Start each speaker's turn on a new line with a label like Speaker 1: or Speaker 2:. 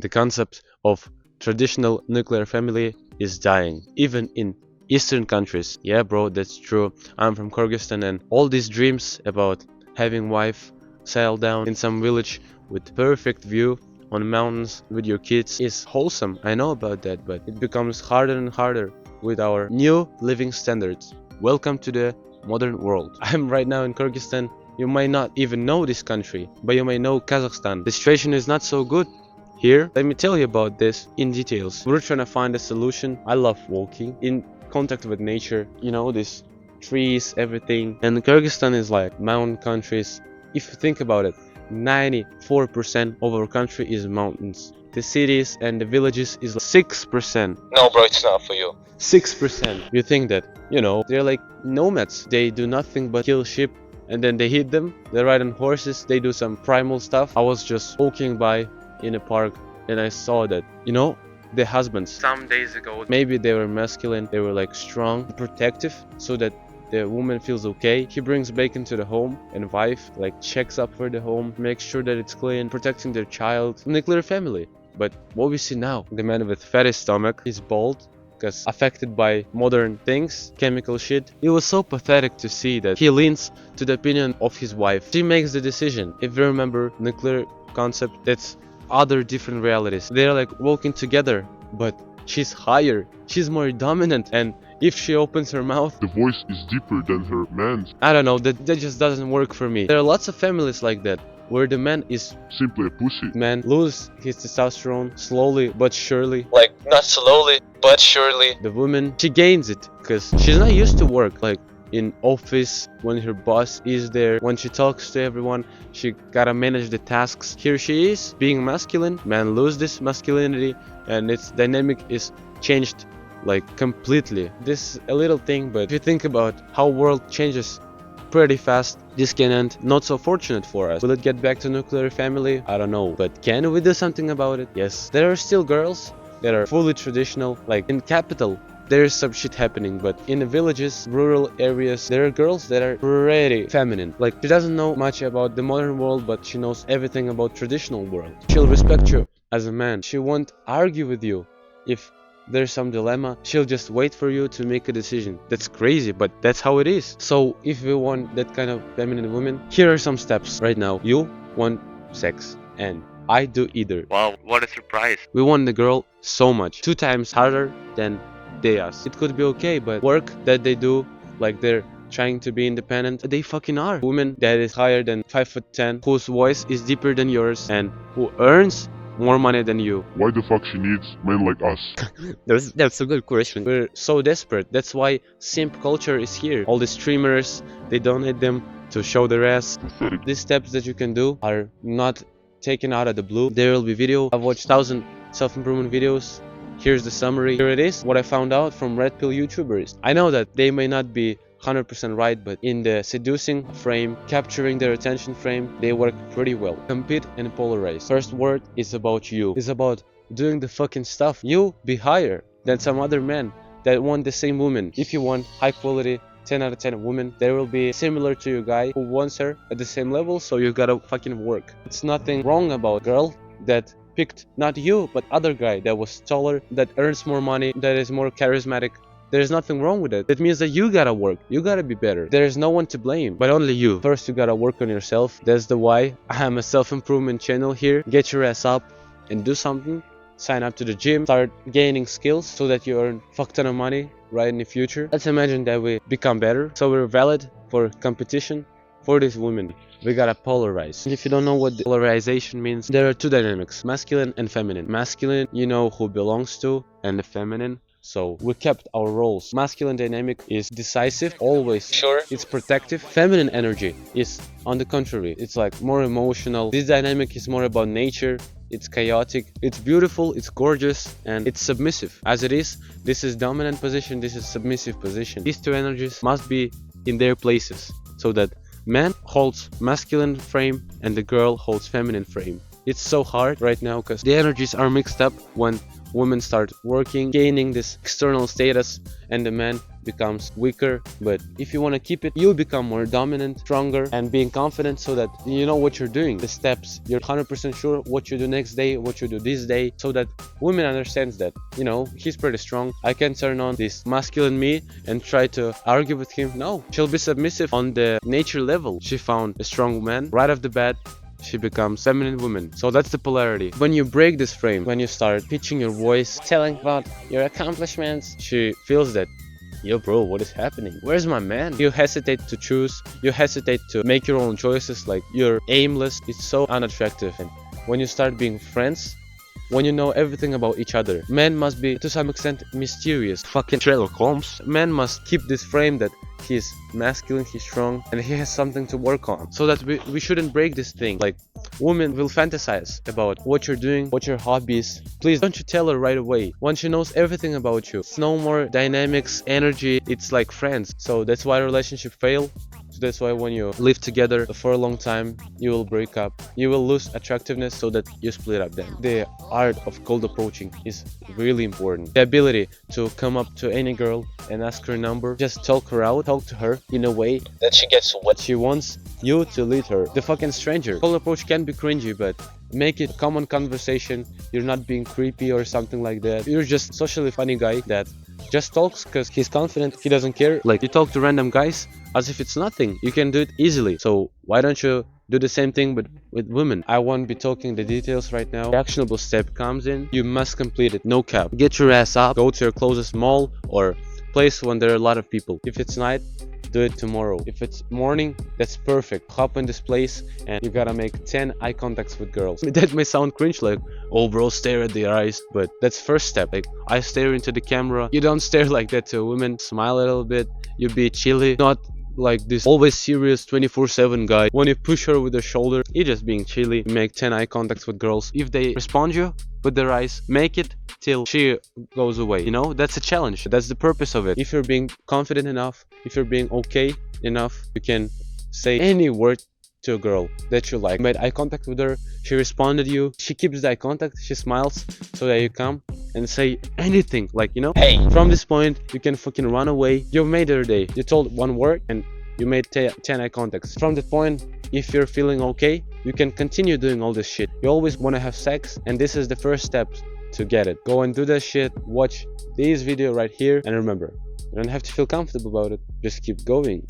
Speaker 1: The concept of traditional nuclear family is dying, even in Eastern countries. Yeah, bro, that's true. I'm from Kyrgyzstan, and all these dreams about having wife settle down in some village with perfect view on mountains with your kids is wholesome. I know about that, but it becomes harder and harder with our new living standards. Welcome to the modern world. I'm right now in Kyrgyzstan. You might not even know this country, but you might know Kazakhstan. The situation is not so good here. Let me tell you about this in details. We're trying to find a solution. I love walking in contact with nature, you know, these trees, everything. And Kyrgyzstan is like mountain countries. If you think about it, 94% of our country is mountains. The cities and the villages is 6%.
Speaker 2: No, bro, it's not for you.
Speaker 1: 6%. You think that, you know, they're like nomads. They do nothing but kill sheep and then they hit them. They ride on horses. They do some primal stuff. I was just walking by in a park and I saw that, you know, the husbands some days ago, maybe they were masculine, they were like strong, protective, so that the woman feels okay. He brings bacon to the home and wife like checks up for the home, makes sure that it's clean, protecting their child, nuclear family. But what we see now, the man with fatty stomach is bald because affected by modern things, chemical shit. It was so pathetic to see that he leans to the opinion of his wife. She makes the decision. If you remember nuclear concept, that's other different realities. They're like walking together, but she's higher, she's more dominant, and if she opens her mouth,
Speaker 3: the voice is deeper than her man's.
Speaker 1: I don't know, that just doesn't work for me. There are lots of families like that, where the man is
Speaker 3: Simply a pussy.
Speaker 1: man lose his testosterone slowly but surely.
Speaker 2: Like, not slowly, but surely.
Speaker 1: The woman, she gains it, because she's not used to work, like in office, when her boss is there, when she talks to everyone, she gotta manage the tasks. Here she is, being masculine, man lose this masculinity, and its dynamic is changed like completely. This is a little thing, but if you think about how world changes pretty fast, this can end not so fortunate for us. Will it get back to nuclear family? I don't know, but can we do something about it? Yes. There are still girls that are fully traditional, like in capital. There is some shit happening, but in the villages, rural areas, there are girls that are pretty feminine. Like, she doesn't know much about the modern world, but she knows everything about traditional world. She'll respect you as a man. She won't argue with you. If there's some dilemma, she'll just wait for you to make a decision. That's crazy, but that's how it is. So if we want that kind of feminine woman, here are some steps right now. You want sex, and I do either.
Speaker 2: Wow, what a surprise.
Speaker 1: We want the girl so much, 2 times harder than they us. It could be okay, but work that they do, like they're trying to be independent, they fucking are. Woman that is higher than 5'10", whose voice is deeper than yours, and who earns more money than you.
Speaker 3: Why the fuck she needs men like us?
Speaker 4: That's a good question.
Speaker 1: We're so desperate. That's why simp culture is here. All the streamers, they donate them to show their ass. These steps that you can do are not taken out of the blue. There will be video. I've watched 1,000 self-improvement videos. Here's the summary. Here it is, what I found out from Red Pill YouTubers. I know that they may not be 100% right, but in the seducing frame, capturing their attention frame, they work pretty well. Compete and polarize. First word is about you. It's about doing the fucking stuff. You be higher than some other men that want the same woman. If you want high quality 10 out of 10 woman, there will be similar to your guy who wants her at the same level, so you gotta fucking work. It's nothing wrong about girl that picked not you but other guy that was taller, that earns more money, that is more charismatic. There's nothing wrong with it. It means that you gotta work, you gotta be better. There's no one to blame but only you. First you gotta work on yourself. That's the why I'm a self-improvement channel here. Get your ass up and do something. Sign up to the gym, start gaining skills so that you earn fuck ton of money right in the future. Let's imagine that we become better, so we're valid for competition for these women. We gotta polarize. If you don't know what polarization means, there are 2 dynamics, masculine and feminine. Masculine, you know who belongs to, and the feminine. So we kept our roles. Masculine dynamic is decisive, always.
Speaker 2: Sure.
Speaker 1: It's protective. Feminine energy is on the contrary. It's like more emotional. This dynamic is more about nature. It's chaotic, it's beautiful, it's gorgeous, and it's submissive. As it is, this is dominant position, this is submissive position. These 2 energies must be in their places, so that man holds masculine frame and the girl holds feminine frame. It's so hard right now because the energies are mixed up when women start working, gaining this external status, and the man becomes weaker. But if you want to keep it, you'll become more dominant, stronger, and being confident, so that you know what you're doing, the steps, you're 100% sure what you do next day, what you do this day, so that women understands that, you know, he's pretty strong. I can turn on this masculine me and try to argue with him. No, she'll be submissive on the nature level. She found a strong man right off the bat. She becomes feminine woman. So that's the polarity. When you break this frame, when you start pitching your voice, telling about your accomplishments, she feels that, yo bro, what is happening? Where's my man? You hesitate to choose, you hesitate to make your own choices, like you're aimless. It's so unattractive. And when you start being friends, when you know everything about each other, men must be to some extent mysterious. Fucking Sherlock Holmes. Men must keep this frame that he's masculine, he's strong, and he has something to work on, so that we shouldn't break this thing. Like, women will fantasize about what you're doing, what your hobbies. Please don't you tell her right away. Once she knows everything about you, it's no more dynamics, energy, it's like friends. So that's why relationship fail. So that's why when you live together for a long time, you will break up, you will lose attractiveness, so that you split up. Then the art of cold approaching is really important. The ability to come up to any girl and ask her number, just talk her out, talk to her in a way
Speaker 2: That she gets what
Speaker 1: she wants you to lead her. The fucking stranger. Cold approach can be cringy, but make it common conversation. You're not being creepy or something like that. You're just socially funny guy that just talks because he's confident, he doesn't care. Like, you talk to random guys as if it's nothing. You can do it easily. So why don't you do the same thing but with women? I won't be talking the details right now. The actionable step comes in. You must complete it. No cap. Get your ass up. Go to your closest mall or place when there are a lot of people. If it's night, do it tomorrow. If it's morning, that's perfect. Hop in this place and you gotta make 10 eye contacts with girls. That may sound cringe, like, oh bro, stare at their eyes, but that's first step. Like, I stare into the camera. You don't stare like that to a woman. Smile a little bit. You be chilly, not like this always serious 24/7 guy. When you push her with the shoulder, you're just being chilly. You make 10 eye contacts with girls. If they respond you with their eyes, make it till she goes away. You know, that's a challenge. That's the purpose of it. If you're being confident enough, if you're being okay enough, you can say any word to a girl that you like. You made eye contact with her, she responded you, she keeps the eye contact, she smiles, so that you come and say anything, like, you know,
Speaker 2: Hey.
Speaker 1: from this point you can fucking run away. You've made her day. You told one word and you made 10 eye contacts. From that point, if you're feeling okay, you can continue doing all this shit. You always want to have sex, and this is the first step to get it. Go and do that shit. Watch this video right here, and remember, you don't have to feel comfortable about it. Just keep going.